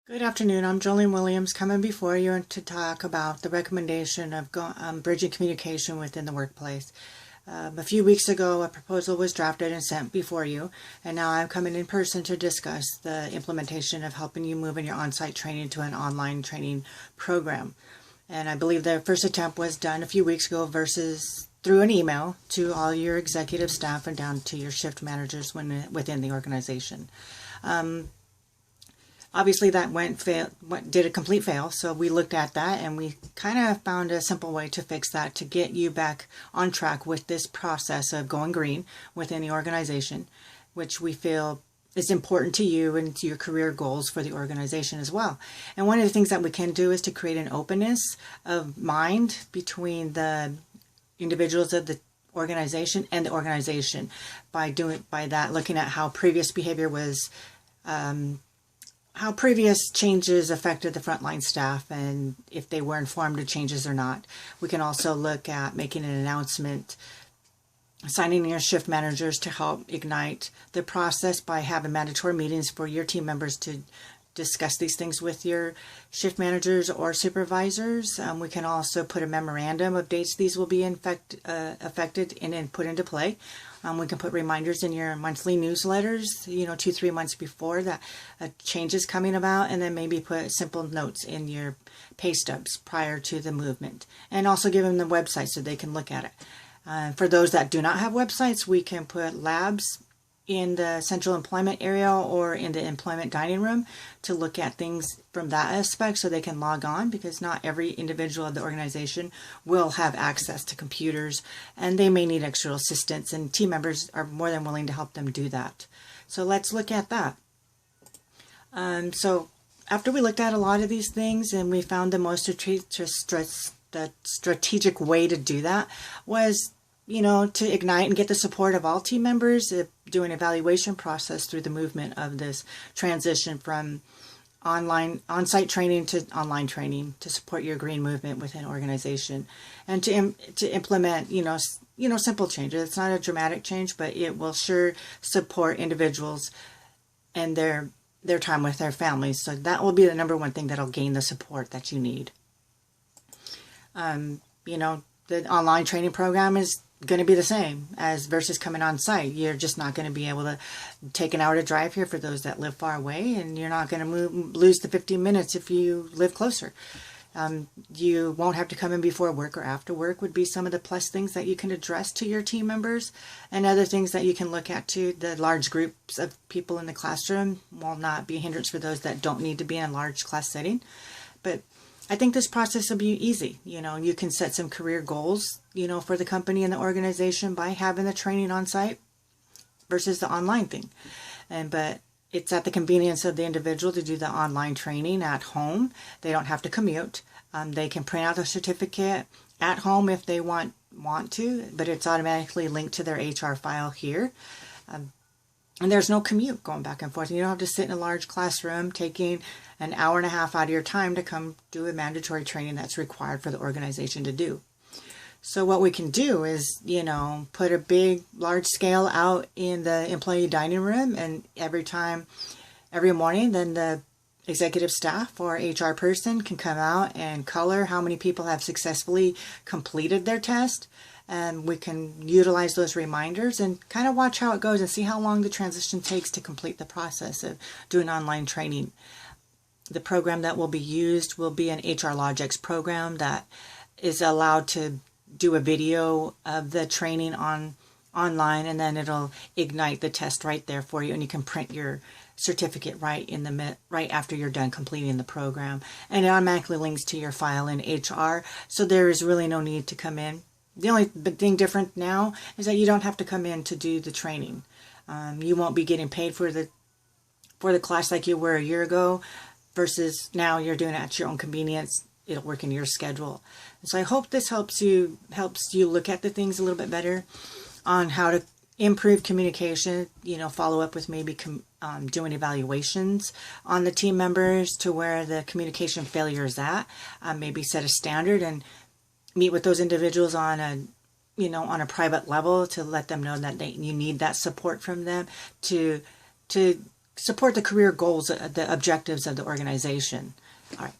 Good afternoon. I'm Jolene Williams coming before you to talk about the recommendation of bridging communication within the workplace. A few weeks ago, a proposal was drafted and sent before you, and now I'm coming in person to discuss the implementation of helping you move in your on-site training to an online training program. And I believe the first attempt was done a few weeks ago versus through an email to all your executive staff and down to your shift managers within the organization. Obviously that did a complete fail, so we looked at that and we kind of found a simple way to fix that to get you back on track with this process of going green within the organization, which we feel is important to you and to your career goals for the organization as well. And one of the things that we can do is to create an openness of mind between the individuals of the organization and the organization by looking at how previous behavior was how previous changes affected the frontline staff and if they were informed of changes or not. We can also look at making an announcement, assigning your shift managers to help ignite the process by having mandatory meetings for your team members to discuss these things with your shift managers or supervisors. We can also put a memorandum of dates these will be affected and put into play. We can put reminders in your monthly newsletters, 2-3 months before that a change is coming about, and then maybe put simple notes in your pay stubs prior to the movement, and also give them the website so they can look at it. For those that do not have websites, we can put labs in the central employment area or in the employment dining room to look at things from that aspect so they can log on, because not every individual of the organization will have access to computers and they may need extra assistance, and team members are more than willing to help them do that. So let's look at that. So after we looked at a lot of these things and we found the most strategic way to do that was to ignite and get the support of all team members, do an evaluation process through the movement of this transition from on-site training to online training to support your green movement within organization, and to implement, simple changes. It's not a dramatic change, but it will sure support individuals and their time with their families. So that will be the number one thing that'll gain the support that you need. The online training program is going to be the same as versus coming on site. You're just not going to be able to take an hour to drive here for those that live far away, and you're not going to lose the 15 minutes if you live closer. You won't have to come in before work or after work would be some of the plus things that you can address to your team members, and other things that you can look at too. The large groups of people in the classroom will not be a hindrance for those that don't need to be in a large class setting. But I think this process will be easy. You can set some career goals, for the company and the organization by having the training on site versus the online thing. But it's at the convenience of the individual to do the online training at home. They don't have to commute. They can print out a certificate at home if they want to, but it's automatically linked to their HR file here. And there's no commute going back and forth. You don't have to sit in a large classroom taking an hour and a half out of your time to come do a mandatory training that's required for the organization to do. So what we can do is, put a big, large scale out in the employee dining room, and every morning, then the executive staff or HR person can come out and color how many people have successfully completed their test. And we can utilize those reminders and kind of watch how it goes and see how long the transition takes to complete the process of doing online training. The program that will be used will be an HRLogix program that is allowed to do a video of the training online, and then it'll ignite the test right there for you, and you can print your certificate right after you're done completing the program, and it automatically links to your file in HR, so there is really no need to come in. The only thing different now is that you don't have to come in to do the training. You won't be getting paid for the class like you were a year ago, versus now you're doing it at your own convenience. It'll work in your schedule. So I hope this helps you look at the things a little bit better on how to improve communication. Follow up with maybe doing evaluations on the team members to where the communication failure is at. Maybe set a standard and meet with those individuals on a private level to let them know that you need that support from them to support the career goals, the objectives of the organization. All right.